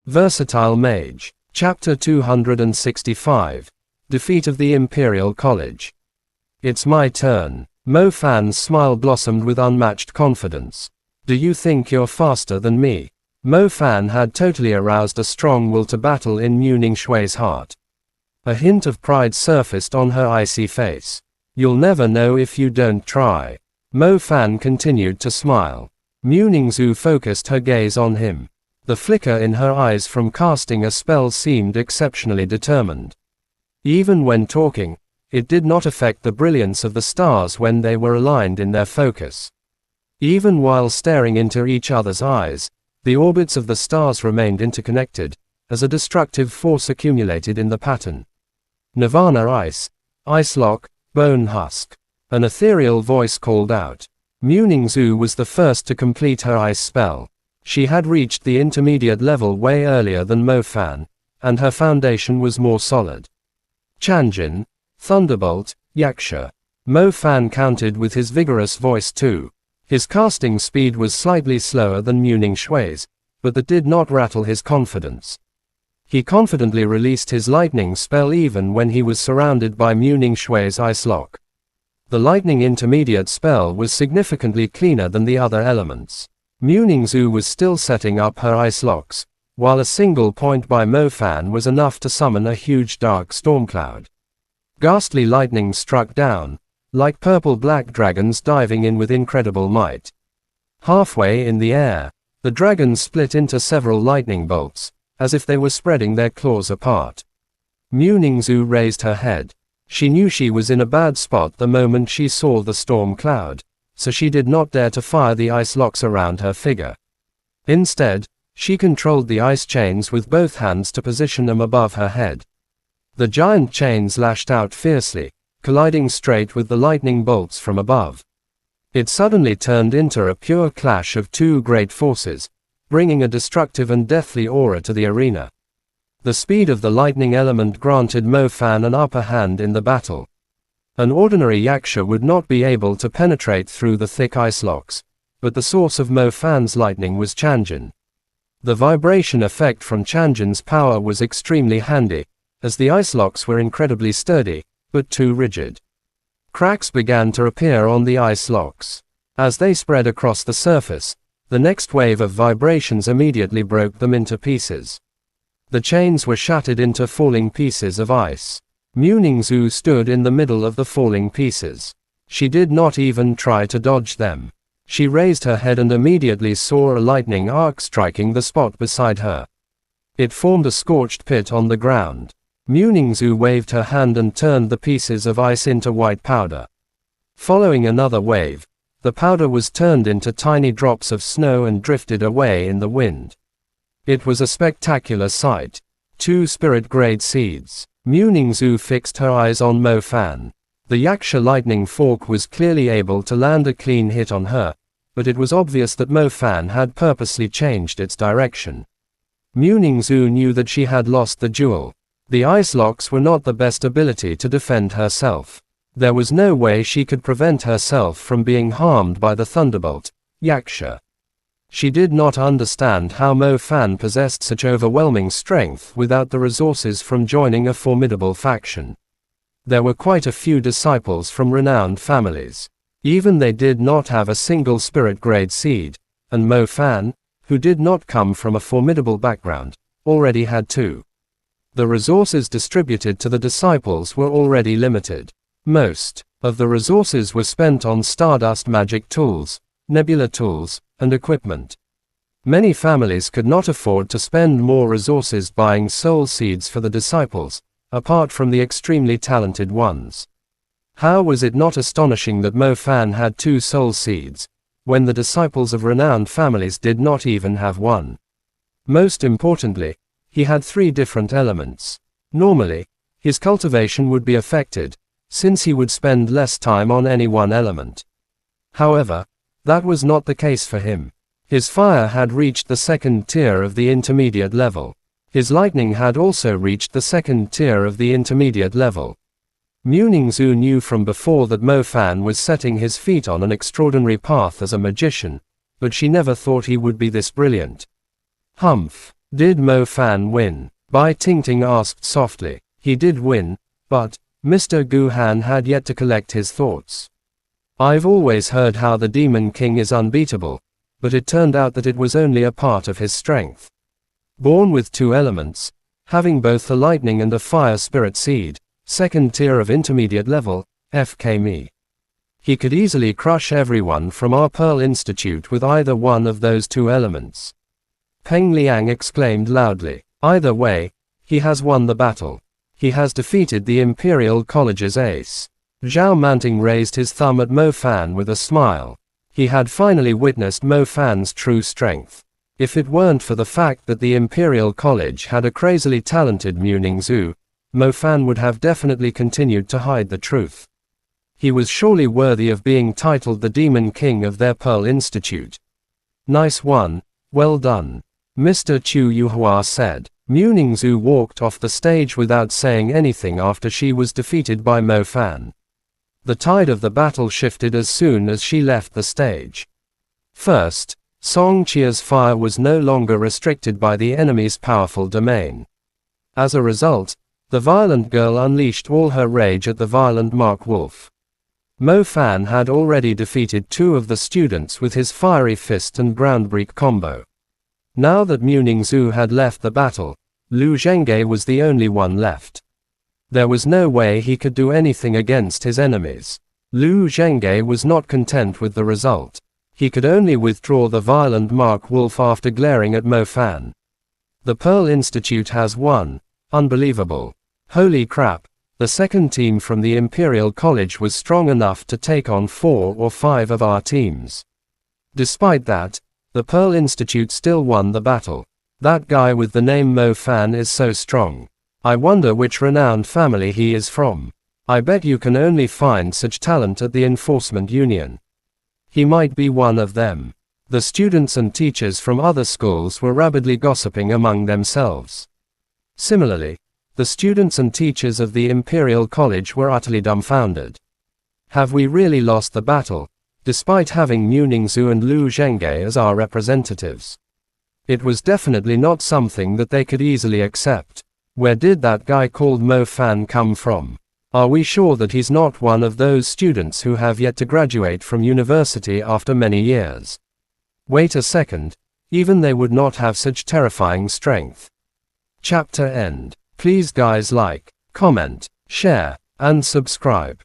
Versatile Mage. Chapter 265. Defeat of the Imperial College. It's my turn. Mo Fan's smile blossomed with unmatched confidence. Do you think you're faster than me? Mo Fan had totally aroused a strong will to battle in Mu Ningshui's heart. A hint of pride surfaced on her icy face. You'll never know if you don't try. Mo Fan continued to smile. Mu Ningzhu focused her gaze on him. The flicker in her eyes from casting a spell seemed exceptionally determined. Even when talking, it did not affect the brilliance of the stars when they were aligned in their focus. Even while staring into each other's eyes, the orbits of the stars remained interconnected, as a destructive force accumulated in the pattern. Nirvana Ice, Ice Lock, Bone Husk. An ethereal voice called out. Mu Ningzhu was the first to complete her ice spell. She had reached the intermediate level way earlier than Mo Fan, and her foundation was more solid. Chanjin, Thunderbolt, Yaksha. Mo Fan countered with his vigorous voice too. His casting speed was slightly slower than Mu Ningshui's, but that did not rattle his confidence. He confidently released his lightning spell even when he was surrounded by Mu Ningshui's Ice Lock. The lightning intermediate spell was significantly cleaner than the other elements. Mu Ningzhu was still setting up her ice locks, while a single point by Mo Fan was enough to summon a huge dark storm cloud. Ghastly lightning struck down, like purple-black dragons diving in with incredible might. Halfway in the air, the dragons split into several lightning bolts, as if they were spreading their claws apart. Mu Ningzhu raised her head. She knew she was in a bad spot the moment she saw the storm cloud, so she did not dare to fire the ice locks around her figure. Instead, she controlled the ice chains with both hands to position them above her head. The giant chains lashed out fiercely, colliding straight with the lightning bolts from above. It suddenly turned into a pure clash of two great forces, bringing a destructive and deathly aura to the arena. The speed of the lightning element granted Mo Fan an upper hand in the battle. An ordinary Yaksha would not be able to penetrate through the thick ice locks, but the source of Mo Fan's lightning was Chanjin. The vibration effect from Chanjin's power was extremely handy, as the ice locks were incredibly sturdy, but too rigid. Cracks began to appear on the ice locks. As they spread across the surface, the next wave of vibrations immediately broke them into pieces. The chains were shattered into falling pieces of ice. Mu Ningzhu stood in the middle of the falling pieces. She did not even try to dodge them. She raised her head and immediately saw a lightning arc striking the spot beside her. It formed a scorched pit on the ground. Mu Ningzhu waved her hand and turned the pieces of ice into white powder. Following another wave, the powder was turned into tiny drops of snow and drifted away in the wind. It was a spectacular sight. 2 spirit-grade seeds. Mu Ningzhu fixed her eyes on Mo Fan. The Yaksha lightning fork was clearly able to land a clean hit on her, but it was obvious that Mo Fan had purposely changed its direction. Mu Ningzhu knew that she had lost the duel. The ice locks were not the best ability to defend herself. There was no way she could prevent herself from being harmed by the Thunderbolt, Yaksha. She did not understand how Mo Fan possessed such overwhelming strength without the resources from joining a formidable faction. There were quite a few disciples from renowned families. Even they did not have a single spirit-grade seed, and Mo Fan, who did not come from a formidable background, already had 2. The resources distributed to the disciples were already limited. Most of the resources were spent on Stardust magic tools, nebula tools, and equipment. Many families could not afford to spend more resources buying soul seeds for the disciples, apart from the extremely talented ones. How was it not astonishing that Mo Fan had 2 soul seeds, when the disciples of renowned families did not even have 1? Most importantly, he had 3 different elements. Normally, his cultivation would be affected, since he would spend less time on any one element. However, that was not the case for him. His fire had reached the 2nd tier of the intermediate level. His lightning had also reached the 2nd tier of the intermediate level. Mu Ningzhu knew from before that Mo Fan was setting his feet on an extraordinary path as a magician, but she never thought he would be this brilliant. Humph. Did Mo Fan win? Bai Tingting asked softly. He did win, but Mr. Gu Han had yet to collect his thoughts. I've always heard how the Demon King is unbeatable, but it turned out that it was only a part of his strength. Born with 2 elements, having both the lightning and a fire spirit seed, second tier of intermediate level, FK me. He could easily crush everyone from our Pearl Institute with either one of those 2 elements. Peng Liang exclaimed loudly. Either way, he has won the battle. He has defeated the Imperial College's ace. Zhao Manting raised his thumb at Mo Fan with a smile. He had finally witnessed Mo Fan's true strength. If it weren't for the fact that the Imperial College had a crazily talented Muning Zhu, Mo Fan would have definitely continued to hide the truth. He was surely worthy of being titled the Demon King of their Pearl Institute. Nice one, well done, Mr. Chu Yuhua said. Muning Zhu walked off the stage without saying anything after she was defeated by Mo Fan. The tide of the battle shifted as soon as she left the stage. First, Song Chia's fire was no longer restricted by the enemy's powerful domain. As a result, the violent girl unleashed all her rage at the violent Mark Wolf. Mo Fan had already defeated 2 of the students with his fiery fist and groundbreak combo. Now that Muning Zhu had left the battle, Lu Zhenghe was the only one left. There was no way he could do anything against his enemies. Lu Zhenghe was not content with the result. He could only withdraw the violent Mark Wolf after glaring at Mo Fan. The Pearl Institute has won. Unbelievable. Holy crap, the second team from the Imperial College was strong enough to take on 4 or 5 of our teams. Despite that, the Pearl Institute still won the battle. That guy with the name Mo Fan is so strong. I wonder which renowned family he is from. I bet you can only find such talent at the Enforcement Union. He might be one of them. The students and teachers from other schools were rabidly gossiping among themselves. Similarly, the students and teachers of the Imperial College were utterly dumbfounded. Have we really lost the battle, despite having Muning Zhu and Lu Zhenghe as our representatives? It was definitely not something that they could easily accept. Where did that guy called Mo Fan come from? Are we sure that he's not one of those students who have yet to graduate from university after many years? Wait a second, even they would not have such terrifying strength. Chapter end. Please guys like, comment, share, and subscribe.